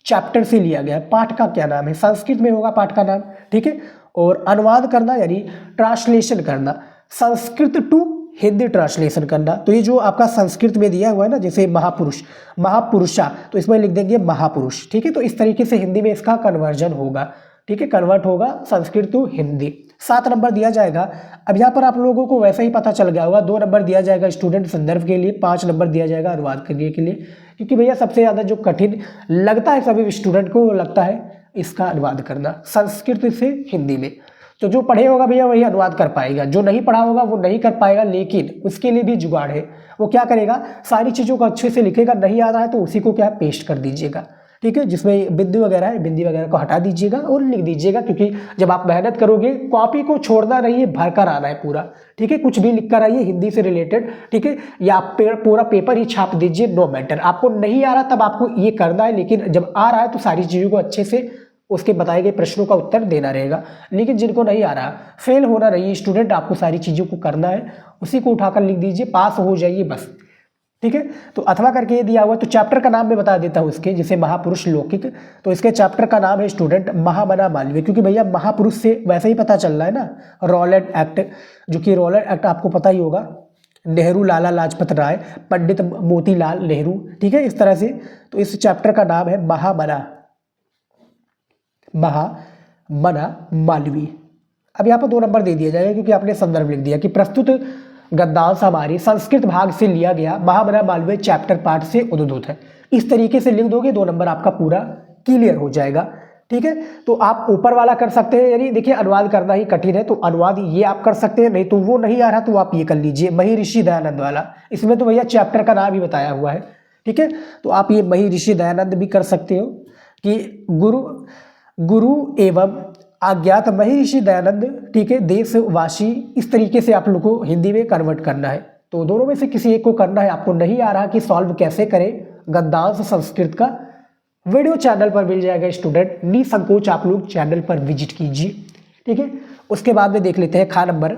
[SPEAKER 1] चैप्टर से लिया गया है, पाठ का क्या नाम है, संस्कृत में होगा पाठ का नाम, ठीक है। और अनुवाद करना यानी ट्रांसलेशन करना, संस्कृत टू हिंदी ट्रांसलेशन करना। तो ये जो आपका संस्कृत में दिया हुआ है ना, जैसे महापुरुष, महापुरुषा, तो इसमें लिख देंगे महापुरुष, ठीक है। तो इस तरीके से हिंदी में इसका कन्वर्जन होगा, ठीक है, कन्वर्ट होगा संस्कृत टू हिंदी। 7 नंबर दिया जाएगा। अब यहाँ पर आप लोगों को वैसे ही पता चल गया होगा, 2 नंबर दिया जाएगा स्टूडेंट संदर्भ के लिए, 5 नंबर दिया जाएगा अनुवाद करने के लिए, क्योंकि भैया सबसे ज़्यादा जो कठिन लगता है सभी स्टूडेंट को, वो लगता है इसका अनुवाद करना संस्कृत से हिंदी में। तो जो पढ़े होगा भैया वही अनुवाद कर पाएगा, जो नहीं पढ़ा होगा वो नहीं कर पाएगा, लेकिन उसके लिए भी जुगाड़ है। वो क्या करेगा, सारी चीज़ों को अच्छे से लिखेगा, नहीं आ रहा है तो उसी को क्या पेस्ट कर दीजिएगा, ठीक है। जिसमें बिंदु वगैरह है, बिंदी वगैरह को हटा दीजिएगा और लिख दीजिएगा, क्योंकि जब आप मेहनत करोगे कॉपी को छोड़ना नहीं है, भर कर आना है पूरा, ठीक है। कुछ भी लिख कर आइए हिंदी से रिलेटेड, ठीक है, या आप पूरा पेपर ही छाप दीजिए, नो मैटर। आपको नहीं आ रहा तब आपको ये करना है, लेकिन जब आ रहा है तो सारी चीज़ों को अच्छे से उसके बताए गए प्रश्नों का उत्तर देना रहेगा। लेकिन जिनको नहीं आ रहा, फेल होना नहीं स्टूडेंट, आपको सारी चीज़ों को करना है, उसी को उठाकर लिख दीजिए, पास हो जाइए बस, ठीक है। तो अथवा करके ये दिया हुआ है। तो चैप्टर का नाम मैं बता देता हूँ इसके, जैसे महापुरुष लौकिक, तो इसके चैप्टर का नाम है स्टूडेंट महामना मालवीय, क्योंकि भैया महापुरुष से वैसे ही पता चल रहा है ना, रॉलेट एक्ट, जो कि रॉलेट एक्ट आपको पता ही होगा, नेहरू लाला लाजपत राय, पंडित मोतीलाल नेहरू, ठीक है, इस तरह से। तो इस चैप्टर का नाम है महामना मालवीय। अब यहाँ पर 2 नंबर दे दिया जाएगा, क्योंकि आपने संदर्भ लिख दिया कि प्रस्तुत गद्यांश हमारी संस्कृत भाग से लिया गया महामना मालवीय चैप्टर पाठ से उद्धृत है। इस तरीके से लिख दोगे 2 नंबर आपका पूरा क्लियर हो जाएगा। ठीक है, तो आप ऊपर वाला कर सकते हैं, यानी देखिए अनुवाद करना ही कठिन है तो अनुवाद ये आप कर सकते हैं, नहीं तो वो नहीं आ रहा तो आप ये कर लीजिए महर्षि दयानंद वाला। इसमें तो भैया चैप्टर का नाम ही बताया हुआ है। ठीक है, तो आप ये महर्षि दयानंद भी कर सकते हो कि गुरु एवं अज्ञात महर्षि दयानंद, ठीक है, देशवासी, इस तरीके से आप लोग को हिंदी में कन्वर्ट करना है। तो दोनों में से किसी एक को करना है। आपको नहीं आ रहा कि सॉल्व कैसे करें गद्यांश संस्कृत का, वीडियो चैनल पर मिल जाएगा स्टूडेंट, निसंकोच आप लोग चैनल पर विजिट कीजिए। ठीक है, उसके बाद में देख लेते हैं खा नंबर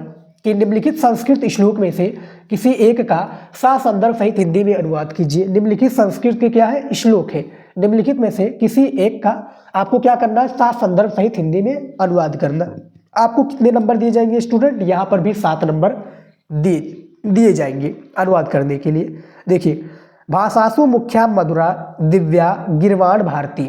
[SPEAKER 1] कि निम्नलिखित संस्कृत श्लोक में से किसी एक का संदर्भ सहित हिंदी में अनुवाद कीजिए। निम्नलिखित संस्कृत के क्या है, श्लोक है, निम्नलिखित में से किसी एक का आपको क्या करना है, संदर्भ सहित हिंदी में अनुवाद करना। आपको कितने नंबर दिए जाएंगे स्टूडेंट, यहाँ पर भी 7 नंबर दिए जाएंगे अनुवाद करने के लिए। देखिए, भाषासु मुख्या मधुरा दिव्या गिरवाण भारती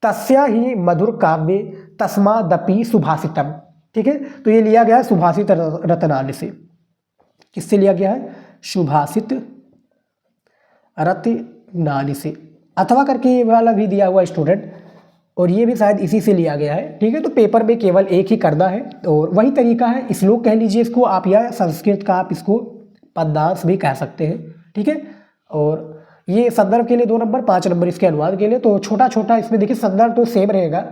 [SPEAKER 1] तस्या ही मधुर काव्य तस्मादपि सुभाषितम। ठीक है, तो ये लिया गया है सुभाषित रत्नावली से। किससे लिया गया है, सुभाषित रत्नावली से, अथवा करके ये वाला भी दिया हुआ स्टूडेंट, और ये भी शायद इसी से लिया गया है। ठीक है, तो पेपर में केवल एक ही करना है और वही तरीका है। श्लोक कह लीजिए इसको आप, या संस्कृत का आप इसको पद्यांश भी कह सकते हैं। ठीक है, और ये संदर्भ के लिए 2 नंबर, 5 नंबर इसके अनुवाद के लिए। तो छोटा छोटा इसमें देखिए संदर्भ तो सेम रहेगा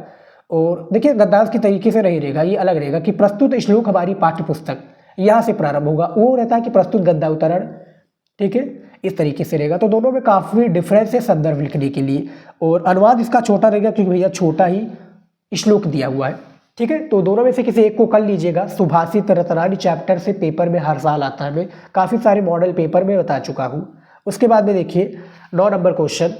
[SPEAKER 1] और देखिए गद्यांश की तरीके से नहीं रहेगा, ये अलग रहेगा कि प्रस्तुत श्लोक हमारी पाठ्य पुस्तक, यहाँ से प्रारंभ होगा। वो रहता है कि प्रस्तुत गद्यावतरण, ठीक है, इस तरीके से रहेगा। तो दोनों में काफ़ी डिफरेंस है संदर्भ लिखने के लिए, और अनुवाद इसका छोटा रहेगा क्योंकि भैया छोटा ही श्लोक दिया हुआ है। ठीक है, तो दोनों में से किसी एक को कर लीजिएगा। सुभाषित रत्नावली चैप्टर से पेपर में हर साल आता है, मैं काफ़ी सारे मॉडल पेपर में बता चुका हूँ। उसके बाद में देखिए 9 नंबर क्वेश्चन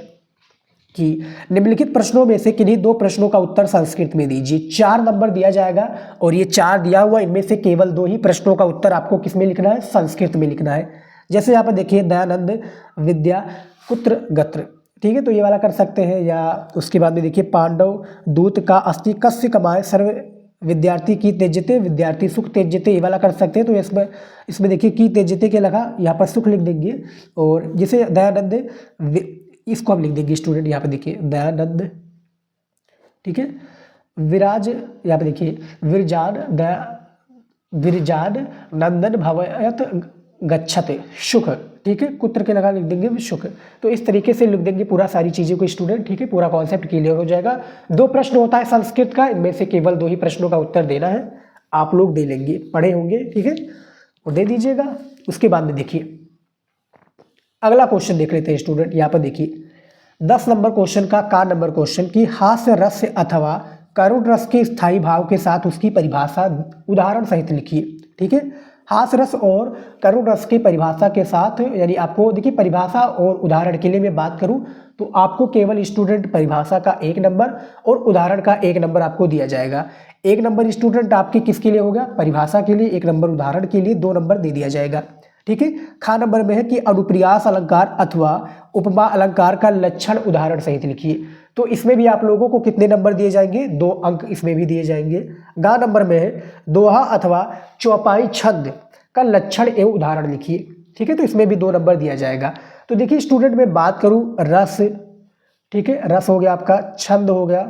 [SPEAKER 1] कि निम्नलिखित प्रश्नों में से किन्हीं 2 प्रश्नों का उत्तर संस्कृत में दीजिए। 4 नंबर दिया जाएगा और ये 4 दिया हुआ, इनमें से केवल 2 ही प्रश्नों का उत्तर आपको किस में लिखना है, संस्कृत में लिखना है। जैसे यहाँ पर देखिए दयानंद विद्या कुत्र गत्र, ठीक है, तो ये वाला कर सकते हैं। या उसके बाद में देखिए पांडव दूत का अस्थि कस्य कमाए सर्व विद्यार्थी की तेजते विद्यार्थी सुख तेजते, ये वाला कर सकते हैं। तो इसमें देखिए की तेजते के लगा, यहाँ पर सुख लिख देंगे, और जिसे दयानंद इसको हम लिख देंगे स्टूडेंट, यहाँ पे देखिए दयानंद, ठीक है, विराज, यहाँ पे देखिए विरजान नंदन भवयत गच्छते सुख, ठीक है, कुत्र के लगा लिख देंगे सुख। तो इस तरीके से लिख देंगे पूरा सारी चीज़ों को स्टूडेंट, ठीक है, पूरा कॉन्सेप्ट क्लियर हो जाएगा। 2 प्रश्न होता है संस्कृत का, इनमें से केवल 2 ही प्रश्नों का उत्तर देना है, आप लोग दे लेंगे, पढ़े होंगे, ठीक है, और दे दीजिएगा। उसके बाद में देखिए अगला क्वेश्चन देख लेते हैं स्टूडेंट। यहाँ पर देखिए 10 नंबर क्वेश्चन का नंबर क्वेश्चन की हास्य रस अथवा करुण रस के स्थायी भाव के साथ उसकी परिभाषा उदाहरण सहित लिखिए। ठीक है, हास्य रस और करुण रस की परिभाषा के साथ, यानी आपको देखिए परिभाषा और उदाहरण के लिए मैं बात करूं तो आपको केवल स्टूडेंट परिभाषा का 1 नंबर और उदाहरण का 1 नंबर आपको दिया जाएगा। 1 नंबर स्टूडेंट आपके किसके लिए होगा, परिभाषा के लिए, 1 नंबर उदाहरण के लिए, 2 नंबर दे दिया जाएगा। ठीक है, खा नंबर में है कि अनुप्रियास अलंकार अथवा उपमा अलंकार का लक्षण उदाहरण सहित लिखिए। तो इसमें भी आप लोगों को कितने नंबर दिए जाएंगे, 2 अंक इसमें भी दिए जाएंगे। गा नंबर में है दोहा अथवा चौपाई छंद का लक्षण एवं उदाहरण लिखिए। ठीक है, तो इसमें भी 2 नंबर दिया जाएगा। तो देखिए स्टूडेंट मैं बात करूं रस, ठीक है, रस हो गया आपका, छंद हो गया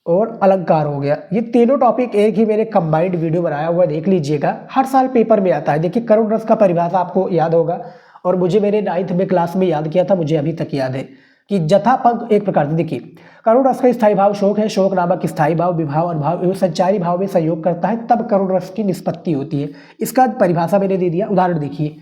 [SPEAKER 1] और अलंकार हो गया। ये तीनों टॉपिक एक ही मैंने कंबाइंड वीडियो बनाया हुआ, देख लीजिएगा, हर साल पेपर में आता है। देखिए करुण रस का परिभाषा आपको याद होगा, और मुझे मेरे 9th में क्लास में याद किया था, मुझे अभी तक याद है कि जथा पंख एक प्रकार से, देखिए करुण रस का स्थायी भाव शोक है, शोक नामक स्थायी भाव विभाव अनुभाव एवं संचारी भाव में सहयोग करता है, तब करुण रस की निष्पत्ति होती है। इसका परिभाषा मैंने दे दिया। उदाहरण देखिए,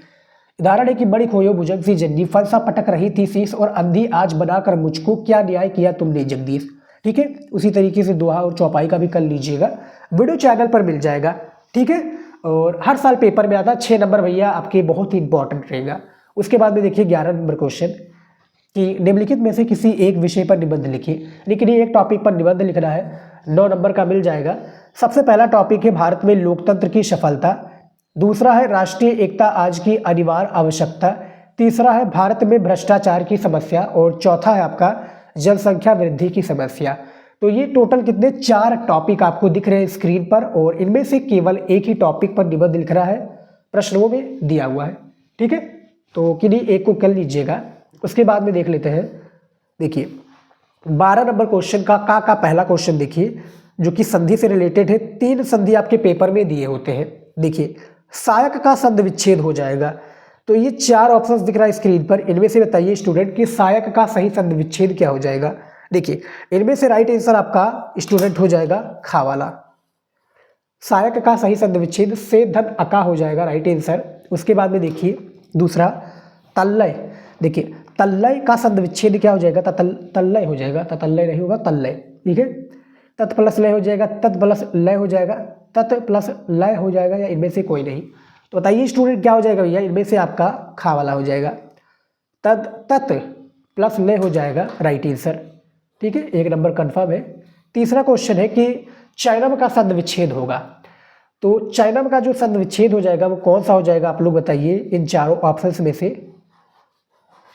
[SPEAKER 1] उदाहरण है कि बड़ी खोयो भुजंग सी जंजी, फलसा पटक रही थी शीश, और अंधी आज बनाकर मुझको, क्या न्याय किया तुमने जगदीश। ठीक है, उसी तरीके से दोहा और चौपाई का भी कर लीजिएगा, वीडियो चैनल पर मिल जाएगा। ठीक है, और हर साल पेपर में आता है। 6 नंबर भैया आपके बहुत ही इंपॉर्टेंट रहेगा। उसके बाद में देखिए 11 नंबर क्वेश्चन कि निम्नलिखित में से किसी एक विषय पर निबंध लिखिए। लेकिन ये एक टॉपिक पर निबंध लिखना है, 9 नंबर का मिल जाएगा। सबसे पहला टॉपिक है भारत में लोकतंत्र की सफलता, दूसरा है राष्ट्रीय एकता आज की अनिवार्य आवश्यकता, तीसरा है भारत में भ्रष्टाचार की समस्या, और चौथा है आपका जनसंख्या वृद्धि की समस्या। तो ये टोटल कितने 4 टॉपिक आपको दिख रहे हैं स्क्रीन पर, और इनमें से केवल एक ही टॉपिक पर निबंध लिखना है, प्रश्नों में दिया हुआ है। ठीक है, तो किन्हीं एक को कर लीजिएगा। उसके बाद में देख लेते हैं देखिए 12 नंबर क्वेश्चन का पहला क्वेश्चन देखिए, जो कि संधि से रिलेटेड है। 3 संधि आपके पेपर में दिए होते हैं। देखिए सहायक का संधि विच्छेद हो जाएगा। तो ये 4 ऑप्शंस दिख रहा है स्क्रीन पर, इनमें से बताइए स्टूडेंट कि सहायक का सही संधि विच्छेद क्या हो जाएगा। देखिए इनमें से राइट आंसर आपका स्टूडेंट हो जाएगा खा वाला। सहायक का सही संधि विच्छेद से धन अका हो जाएगा राइट आंसर। उसके बाद में देखिए दूसरा तल्लय। देखिए तल्लय का संधि विच्छेद क्या हो जाएगा, तल्लय हो जाएगा, तल्लय नहीं होगा तल्लय, ठीक है। तत् प्लस लय हो जाएगा, तत् प्लस लय हो जाएगा, तत् प्लस लय हो जाएगा, या इनमें से कोई नहीं। तो बताइए स्टूडेंट क्या हो जाएगा भैया, इनमें से आपका खा वाला हो जाएगा। तत् प्लस लय हो जाएगा राइट आंसर, ठीक है। 1 नंबर कन्फर्म है। तीसरा क्वेश्चन है कि चैनम का संधि विच्छेद होगा। तो चैनम का जो संधि विच्छेद हो जाएगा वो कौन सा हो जाएगा, आप लोग बताइए। इन चारों ऑप्शंस में से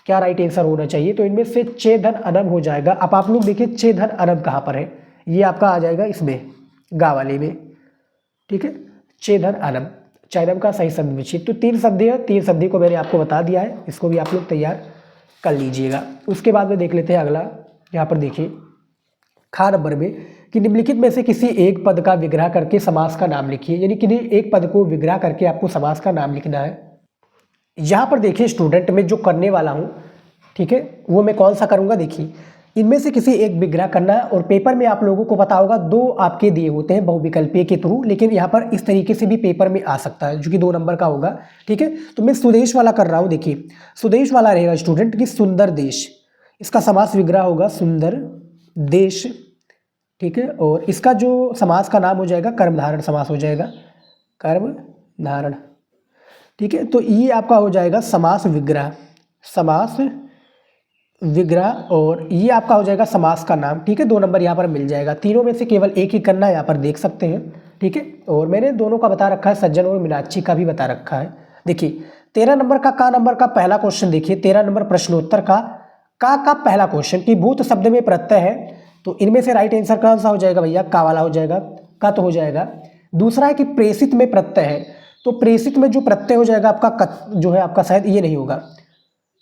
[SPEAKER 1] क्या राइट आंसर होना चाहिए। तो इनमें से चेधन अनम हो जाएगा। अब आप लोग देखिए चेधन अनम कहाँ पर है, ये आपका आ जाएगा इसमें गा वाले में, ठीक है। चेधन अनम चैनम का सही संधि विच्छेद। तो 3 संधि है, 3 संधि को मैंने आपको बता दिया है, इसको भी आप लोग तैयार कर लीजिएगा। उसके बाद में देख लेते हैं अगला। यहाँ पर देखिए खा नंबर में कि निम्नलिखित में से किसी एक पद का विग्रह करके समास का नाम लिखिए। यानी कि एक पद को विग्रह करके आपको समास का नाम लिखना है। यहाँ पर देखिए स्टूडेंट में जो करने वाला हूँ, ठीक है, वो मैं कौन सा करूँगा। देखिए इनमें से किसी एक विग्रह करना है, और पेपर में आप लोगों को पता होगा 2 आपके दिए होते हैं बहुविकल्पीय के थ्रू, लेकिन यहाँ पर इस तरीके से भी पेपर में आ सकता है जो कि 2 नंबर का होगा, ठीक है। तो मैं सुदेश वाला कर रहा हूँ। देखिए सुदेश वाला रहेगा स्टूडेंट की सुंदर देश, इसका समास विग्रह होगा सुंदर देश, ठीक है। और इसका जो समास का नाम हो जाएगा कर्मधारण समास हो जाएगा, कर्मधारण, ठीक है। तो ये आपका हो जाएगा समास विग्रह, समास विग्रह, और ये आपका हो जाएगा समास का नाम, ठीक है। 2 नंबर यहाँ पर मिल जाएगा। तीनों में से केवल एक ही करना है, यहाँ पर देख सकते हैं, ठीक है। और मैंने दोनों का बता रखा है, सज्जन और मीनाक्षी का भी बता रखा है। देखिए 13 नंबर का नंबर का पहला क्वेश्चन देखिए, 13 नंबर प्रश्नोत्तर का पहला क्वेश्चन कि भूत शब्द में प्रत्यय है। तो इनमें से राइट आंसर कौन सा हो जाएगा भैया, का वाला हो जाएगा, का तो हो जाएगा। दूसरा है कि प्रेषित में प्रत्यय है। तो प्रेषित में जो प्रत्यय हो जाएगा आपका कत जो है आपका शायद ये नहीं होगा,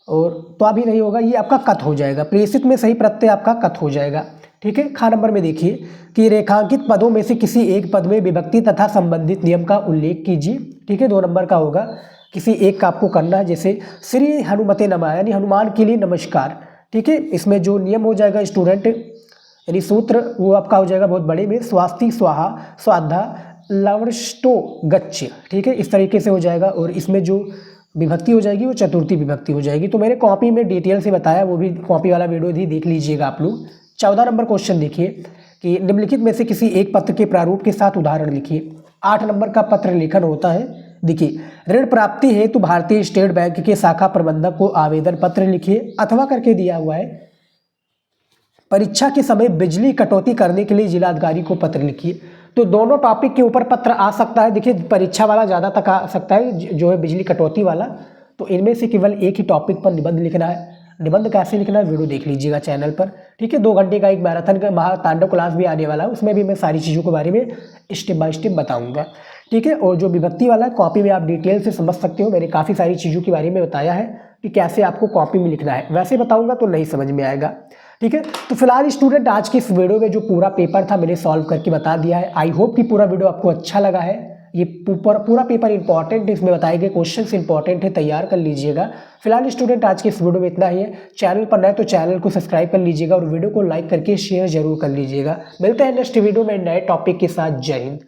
[SPEAKER 1] और तो अभी नहीं होगा, ये आपका कत हो जाएगा। प्रेषित में सही प्रत्यय आपका कत हो जाएगा, ठीक है। खा नंबर में देखिए कि रेखांकित पदों में से किसी एक पद में विभक्ति तथा संबंधित नियम का उल्लेख कीजिए, ठीक है। 2 नंबर का होगा, किसी एक का आपको करना है, जैसे श्री हनुमते नमः यानी हनुमान के लिए नमस्कार, ठीक है। इसमें जो नियम हो जाएगा स्टूडेंट यानी सूत्र वो आपका हो जाएगा बहुत बड़े में, स्वास्ति स्वाहा स्वाधा लवष्टो गच्छ, ठीक है। इस तरीके से हो जाएगा। और इसमें जो विभक्ति हो जाएगी वो चतुर्थी विभक्ति हो जाएगी। तो मैंने कॉपी में डिटेल से बताया, वो भी कॉपी वाला वीडियो भी देख लीजिएगा आप लोग। 14 नंबर क्वेश्चन देखिए कि निम्नलिखित में से किसी एक पत्र के प्रारूप के साथ उदाहरण लिखिए। 8 नंबर का पत्र लेखन होता है। देखिए ऋण प्राप्ति हेतु भारतीय स्टेट बैंक के शाखा प्रबंधक को आवेदन पत्र लिखिए, अथवा करके दिया हुआ है। परीक्षा के समय बिजली कटौती करने के लिए जिलाधिकारी को पत्र लिखिए। तो दोनों टॉपिक के ऊपर पत्र आ सकता है। देखिए परीक्षा वाला ज़्यादा तक आ सकता है, जो है बिजली कटौती वाला। तो इनमें से केवल एक ही टॉपिक पर निबंध लिखना है। निबंध कैसे लिखना है वीडियो देख लीजिएगा चैनल पर, ठीक है। 2 घंटे का एक मैराथन का महातांडव क्लास भी आने वाला है, उसमें भी मैं सारी चीज़ों के बारे में स्टेप बाय स्टेप बताऊंगा, ठीक है। और जो विभक्ति वाला है कॉपी में आप डिटेल से समझ सकते हो। मैंने काफ़ी सारी चीज़ों के बारे में बताया है कि कैसे आपको कॉपी में लिखना है, वैसे बताऊँगा तो नहीं समझ में आएगा, ठीक है। तो फिलहाल स्टूडेंट आज की इस वीडियो में जो पूरा पेपर था मैंने सॉल्व करके बता दिया है। आई होप कि पूरा वीडियो आपको अच्छा लगा है। ये पूरा पेपर इंपॉर्टेंट है, इसमें बताए गए क्वेश्चंस इंपॉर्टेंट है, तैयार कर लीजिएगा। फिलहाल स्टूडेंट आज के इस वीडियो में इतना ही है। चैनल पर नए तो चैनल को सब्सक्राइब कर लीजिएगा, और वीडियो को लाइक करके शेयर जरूर कर लीजिएगा। मिलते हैं नेक्स्ट वीडियो में नए टॉपिक के साथ। जय हिंद।